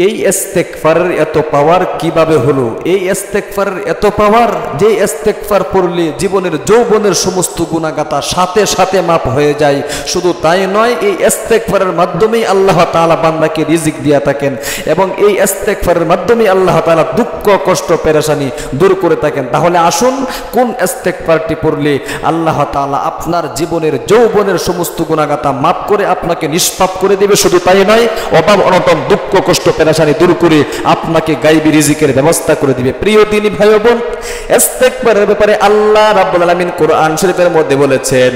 এই ইস্তেগফারের এত পাওয়ার কিভাবে হলো? এই ইস্তেগফারের এত পাওয়ার যে ইস্তেগফার পড়লে জীবনের যৌবনের সমস্ত গুনাহগাতা সাথে সাথে মাপ হয়ে যায়। শুধু তাই নয়, এই ইস্তেগফারের মাধ্যমেই আল্লাহ তাআলা বান্দাকে রিজিক দিয়া থাকেন এবং এই ইস্তেগফারের মাধ্যমেই আল্লাহ তাআলা দুঃখ কষ্ট পেরেশানি দূর করে থাকেন। তাহলে আসুন, কোন ইস্তেগফারটি পড়লে আল্লাহ তাআলা আপনার জীবনের যৌবনের সমস্ত গুনাহগাতা মাপ করে আপনাকে নিষ্পাপ করে দিবে। শুধু তাই নয়, অভাব অনটন দুঃখ কষ্ট পেরেশানি দূর করে আপনাকে গায়বী রিজিকের ব্যবস্থা করে দিবে। প্রিয় দিনী ভাই বোন, ইস্তেগফারের ব্যাপারে আল্লাহ রাব্বুল আলামিন কোরআন শরীফের মধ্যে বলেছেন,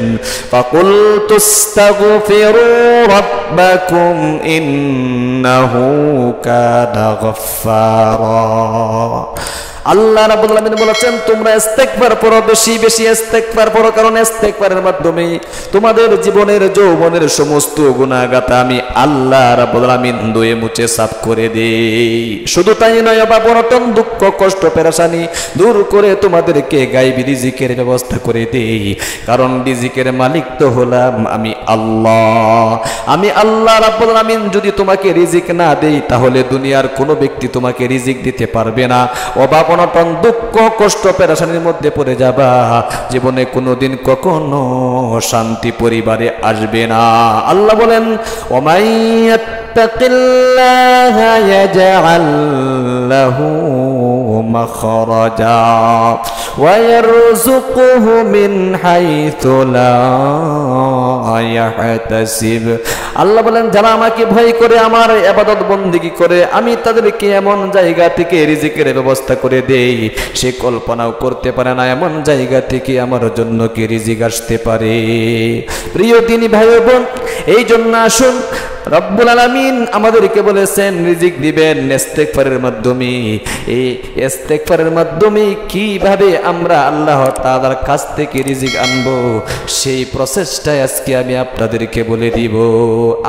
ফাকুল তুস্তাগফিরু রাব্বাকুম ইন্নাহু কানা গাফফারা। আল্লাহ রাব্বুল আলামিন বলেছেন, তোমরা ইস্তেগফার পড়ো, বেশি বেশি ইস্তেগফার পড়ো, কারণ ইস্তেগফারের মাধ্যমে তোমাদের জীবনের যৌবনের সমস্ত গুনাহগাতা আমি আল্লাহ রাব্বুল আলামিন ধুয়ে মুছে সাফ করে দেই। শুধু তাই নয়, অভাব অনটন দুঃখ কষ্ট পেরেশানি দূর করে তোমাদেরকে গায়বী রিজিকের ব্যবস্থা করে দেই। কারণ রিজিকের মালিক তো হলাম আমি আল্লাহ। আমি আল্লাহ রাব্বুল আলামিন যদি তোমাকে রিজিক না দেই, তাহলে দুনিয়ার কোনো ব্যক্তি তোমাকে রিজিক দিতে পারবে না। অভাব অনটন দুঃখ কষ্ট পেরেশানির মধ্যে পড়ে যাবা, জীবনে কোনোদিন কখনো শান্তি পরিবারে আসবে না। আল্লাহ বলেন, ওমাই ইয়াত্তাকিল্লাহা ইয়াজআল লাহু মাখরাজা ওয়া ইয়ারযুকুহু মিন হাইথু লা ইয়াহতাসিব। আল্লাহ বলেন, যারা আমাকে ভয় করে, আমার ইবাদত বন্দেগী করে, আমি তাদেরকে এমন জায়গা থেকে রিজিকের ব্যবস্থা করে দেই সে কল্পনাও করতে পারে না এমন জায়গা থেকে আমার জন্য কি রিজিক আসতে পারে। প্রিয় দিনী ভাই বোন, এই জন্য আসুন, রব্বুল আলামিন আমাদেরকে বলেছেন রিজিক দিবেন ইস্তেগফারের মাধ্যমে। এই ইস্তেগফারের মাধ্যমে কিভাবে আমরা আল্লাহ তাআলার কাছ থেকে রিজিক আনবো, সেই প্রসেসটা আজকে আমি আপনাদেরকে বলে দিব।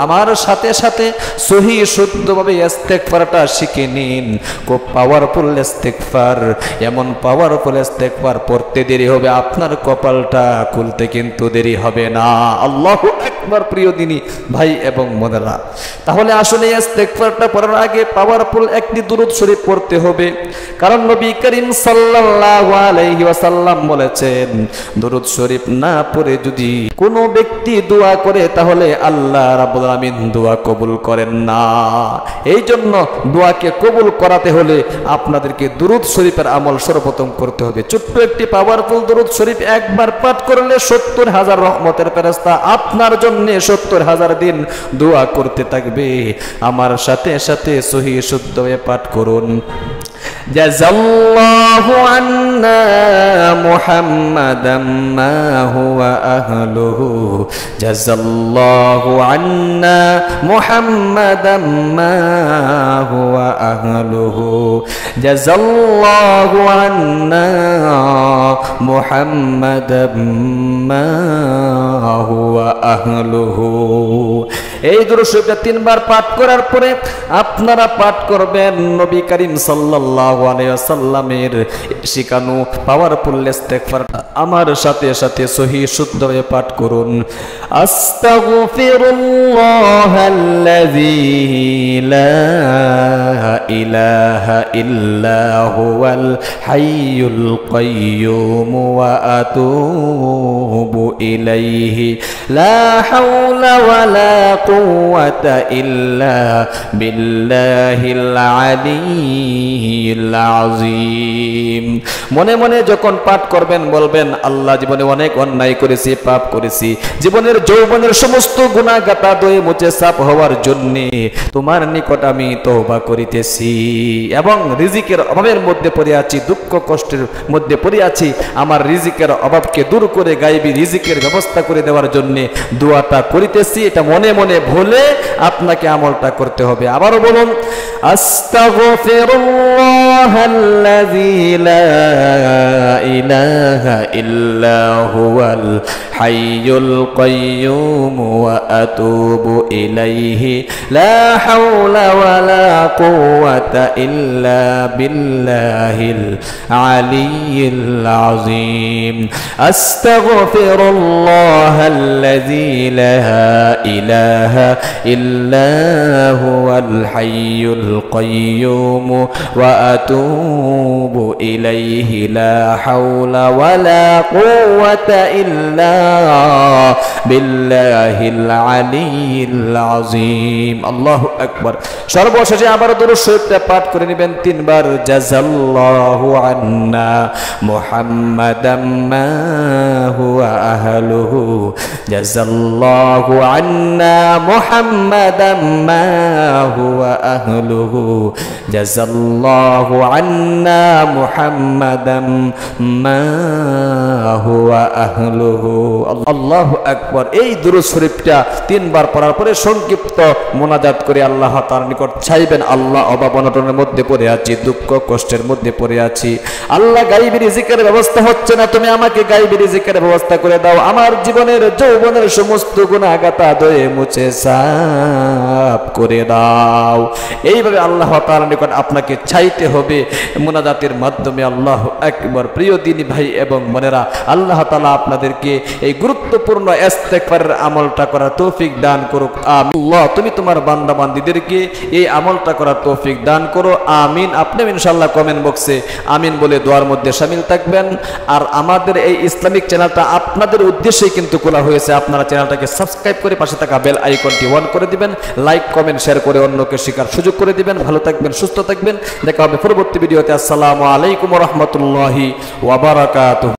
আমার সাথে সাথে সহি শুদ্ধভাবে ইস্তেগফারটা শিখে নিন। খুব পাওয়ারফুল ইস্তেগফার, এমন পাওয়ারফুল ইস্তেগফার পড়তে দেরি হবে, আপনার কপালটা খুলতে কিন্তু দেরি হবে না। আল্লাহু আকবার। প্রিয় দিনী ভাই এবং বোনেরা, তাহলে আসলে ইস্তেগফারটা পড়ার আগে পাওয়ারফুল একটি দুরূদ শরীফ পড়তে হবে। কারণ নবী করিম সাল্লাল্লাহু আলাইহি ওয়াসাল্লাম বলেছেন, দুরূদ শরীফ না পড়ে যদি কোনো ব্যক্তি দোয়া করে, তাহলে আল্লাহ রাব্বুল আলামিন দোয়া কবুল করেন না। এই জন্য দোয়াকে কবুল করাতে হলে আপনাদেরকে দুরূদ শরীফের আমল সর্বপ্রথম করতে হবে। ছোট্ট একটি পাওয়ারফুল দুরূদ শরীফ একবার পাঠ করলে 70,000 রহমতের ফেরেশতা আপনার জন্য 70,000 দিন দোয়া করতে থাকবে। আমার সাথে সাথে সহি শুদ্ধ হয়ে পাঠ করুন। জাযাল্লাহু আন্না মুহাম্মাদাম মা হুয়া আহলুহু, জাযাল্লাহু আন্না মুহাম্মাদাম মা হুয়া আহলুহু, জাযাল্লাহু আন্না মুহাম্মাদাম মা হুয়া আহলুহু। এই দুরূদ শরীফটা 3 বার পাঠ করার পরে আপনারা পাঠ করবেন নবী করিম সাল্লাল্লাহু আলাইহি ওয়াসাল্লামের শিখানো পাওয়ারফুল ইস্তেগফার। আমার সাথে সাথে সহি শুদ্ধভাবে পাঠ করুন। আস্তাগফিরুল্লাহাল্লাযী লা ইলাহা ইল্লা হুয়াল হাইয়ুল কাইয়্যুম ওয়া আতুবু ইলাইহি লা হাওলা ওয়ালা কুওয়াতা ইল্লা বিল্লাহিল আলিয়্যিল আযীম। মনে মনে যখন পাঠ করবেন বলবেন, আল্লাহ, জীবনে অনেক অন্যায় করেছি, পাপ করেছি, জীবনের যৌবনের সমস্ত গুনাহগাতা ধুয়ে মুছে সাফ হওয়ার জন্য তোমার নিকট আমি তওবা করিতেছি এবং রিজিকের অভাবের মধ্যে পড়ে আছি, দুঃখ কষ্টের মধ্যে পড়ে আছি। আমার রিজিকের অভাবকে দূর করে গায়বী রিজিকের ব্যবস্থা করে দেওয়ার জন্য দোয়াটা করিতেছি। এটা মনে মনে বলে আপনাকে আমলটা করতে হবে। আবারও বলুন, আস্তাগফিরুল্লাহাল্লাযী লা ইলাহা ইল্লা হুয়াল হাইয়ুল কাইয়্যুম ওয়া আতুবু ইলাইহি লা হাওলা ওয়ালা قوة إلا بالله العلي العظيم أستغفر الله الذي لا إله إلا هو الحي القيوم وأتوب إليه لا حول ولا قوة إلا بالله العلي العظيم الله أكبر সর্বশেষে আবার দুরূদ শরীফটা পাঠ করে নেবেন তিনবার জাযাল্লাহু আন্না মুহাম্মাদাম মা হুয়া আহলুহু জাযাল্লাহু আন্না মুহাম্মাদাম মা হুয়া আহলুহু জাযাল্লাহু আন্না মুহাম্মাদাম মা হুয়া আহলুহু আল্লাহু আকবার। এই দুরূদ শরীফটা তিনবার পড়ার পরে সংক্ষিপ্ত মোনাজাত করে আল্লাহ তাআলার নিকট চাইবেন, আল্লাহ অভাব অনটনের মধ্যে পড়ে আছি, দুঃখ কষ্টের মধ্যে পড়ে আছি, আল্লাহ গায়বী রিজিকের ব্যবস্থা হচ্ছে না, তুমি আমাকে গায়বী রিজিকের ব্যবস্থা করে দাও, আমার জীবনের যৌবনের সমস্ত গুনাহ গাতা ধুয়ে মুছে সাফ করে দাও। এইভাবে আল্লাহ তাআলার নিকট আপনাকে চাইতে হবে মোনাজাতের মাধ্যমে। আল্লাহু আকবার। প্রিয় দিনী ভাই এবং বোনেরা, আল্লাহ তাআলা আপনাদেরকে এই গুরুত্বপূর্ণ ইস্তেগফারের আমলটা করার তৌফিক দান করুক। আল্লাহ তুমি তোমার বান্দা বান্দীদেরকে এই আমলটা করার তৌফিক দান করো, আমিন। আপনি ইনশাআল্লাহ কমেন্ট বক্সে আমিন বলে দোয়ার মধ্যে শামিল থাকবেন। আর আমাদের এই ইসলামিক চ্যানেলটা আপনাদের উদ্দেশ্যেই কিন্তু খোলা হয়েছে, আপনারা চ্যানেলটাকে সাবস্ক্রাইব করে পাশে থাকা বেল আইকনটি অন করে দিবেন, লাইক কমেন্ট শেয়ার করে অন্যকে শেখার সুযোগ করে দিবেন। ভালো থাকবেন, সুস্থ থাকবেন, দেখা হবে পরবর্তী ভিডিওতে। আসসালামু আলাইকুম ওয়া রাহমাতুল্লাহি ওয়া বারাকাতুহু।